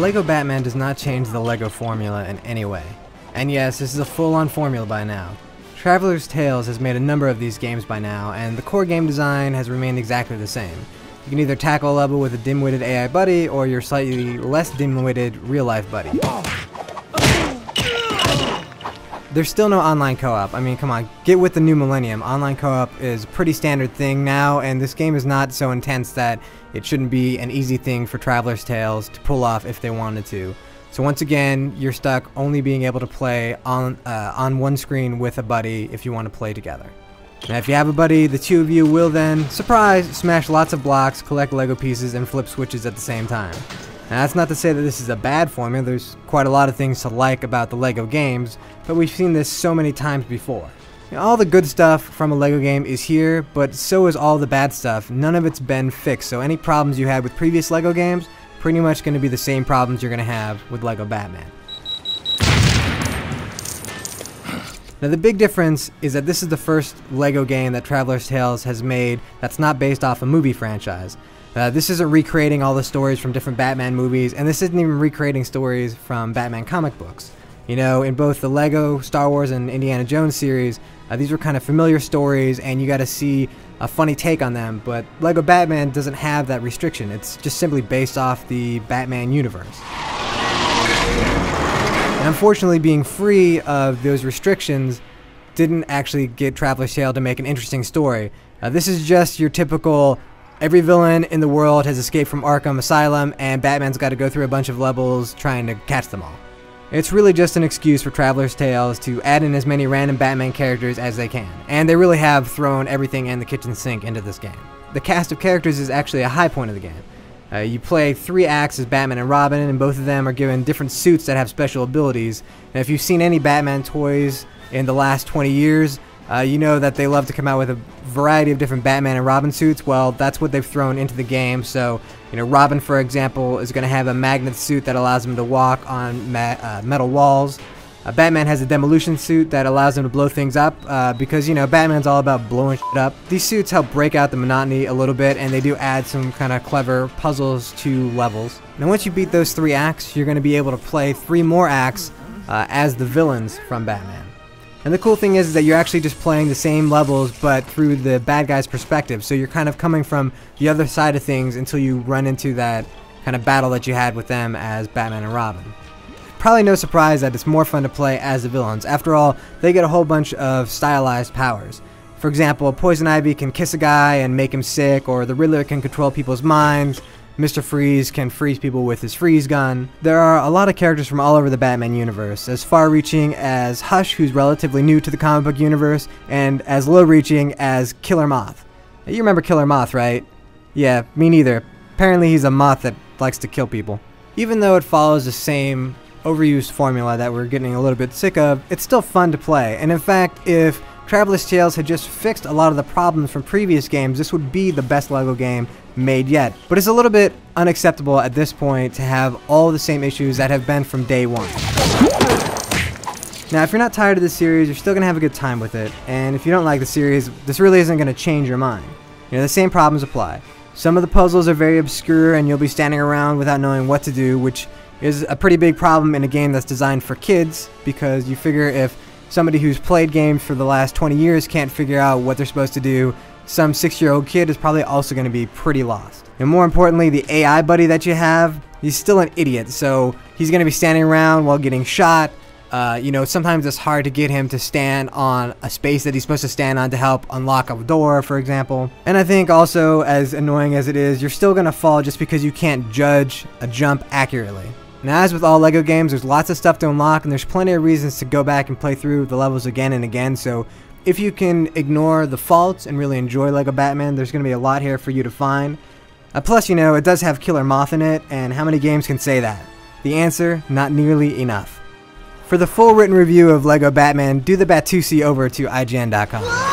LEGO Batman does not change the LEGO formula in any way. And yes, this is a full-on formula by now. Traveler's Tales has made a number of these games by now, and the core game design has remained exactly the same. You can either tackle a level with a dim-witted AI buddy, or your slightly less dim-witted real-life buddy. There's still no online co-op. I mean, come on, get with the new millennium. Online co-op is a pretty standard thing now, and this game is not so intense that it shouldn't be an easy thing for Traveler's Tales to pull off if they wanted to. So once again, you're stuck only being able to play on one screen with a buddy if you want to play together. Now if you have a buddy, the two of you will then, surprise, smash lots of blocks, collect Lego pieces, and flip switches at the same time. Now that's not to say that this is a bad formula. There's quite a lot of things to like about the LEGO games, but we've seen this so many times before. You know, all the good stuff from a LEGO game is here, but so is all the bad stuff. None of it's been fixed, so any problems you had with previous LEGO games, pretty much going to be the same problems you're going to have with LEGO Batman. Now the big difference is that this is the first LEGO game that Traveler's Tales has made that's not based off a movie franchise. This isn't recreating all the stories from different Batman movies, and this isn't even recreating stories from Batman comic books. You know, in both the LEGO, Star Wars, and Indiana Jones series, these were kind of familiar stories, and you got to see a funny take on them, but LEGO Batman doesn't have that restriction. It's just simply based off the Batman universe. And unfortunately, being free of those restrictions didn't actually get Traveler's Tales to make an interesting story. This is just your typical, every villain in the world has escaped from Arkham Asylum, and Batman's got to go through a bunch of levels trying to catch them all. It's really just an excuse for Traveler's Tales to add in as many random Batman characters as they can, and they really have thrown everything in the kitchen sink into this game. The cast of characters is actually a high point of the game. You play 3 acts as Batman and Robin, and both of them are given different suits that have special abilities. And if you've seen any Batman toys in the last 20 years, you know that they love to come out with a variety of different Batman and Robin suits. Well, that's what they've thrown into the game. So, you know, Robin, for example, is going to have a magnet suit that allows him to walk on metal walls. Batman has a demolition suit that allows him to blow things up because, you know, Batman's all about blowing shit up. These suits help break out the monotony a little bit, and they do add some kind of clever puzzles to levels. Now, once you beat those 3 acts, you're going to be able to play 3 more acts as the villains from Batman. And the cool thing is that you're actually just playing the same levels, but through the bad guy's perspective. So you're kind of coming from the other side of things until you run into that kind of battle that you had with them as Batman and Robin. Probably no surprise that it's more fun to play as the villains. After all, they get a whole bunch of stylized powers. For example, Poison Ivy can kiss a guy and make him sick, or the Riddler can control people's minds. Mr. Freeze can freeze people with his freeze gun. There are a lot of characters from all over the Batman universe, as far-reaching as Hush, who's relatively new to the comic book universe, and as low-reaching as Killer Moth. You remember Killer Moth, right? Yeah, me neither. Apparently he's a moth that likes to kill people. Even though it follows the same overused formula that we're getting a little bit sick of, it's still fun to play. And in fact, if Traveler's Tales had just fixed a lot of the problems from previous games, this would be the best LEGO game made yet. But it's a little bit unacceptable at this point to have all the same issues that have been from day one. Now, if you're not tired of this series, you're still going to have a good time with it. And if you don't like the series, this really isn't going to change your mind. You know, the same problems apply. Some of the puzzles are very obscure, and you'll be standing around without knowing what to do, which is a pretty big problem in a game that's designed for kids, because you figure if somebody who's played games for the last 20 years can't figure out what they're supposed to do, some 6-year-old kid is probably also going to be pretty lost. And more importantly, the AI buddy that you have, he's still an idiot, so he's going to be standing around while getting shot. You know, sometimes it's hard to get him to stand on a space that he's supposed to stand on to help unlock a door, for example. And I think also, as annoying as it is, you're still going to fall just because you can't judge a jump accurately. Now, as with all LEGO games, there's lots of stuff to unlock, and there's plenty of reasons to go back and play through the levels again and again, so if you can ignore the faults and really enjoy LEGO Batman, there's going to be a lot here for you to find. Plus, you know, it does have Killer Moth in it, and how many games can say that? The answer, not nearly enough. For the full written review of LEGO Batman, do the Batusi over to IGN.com.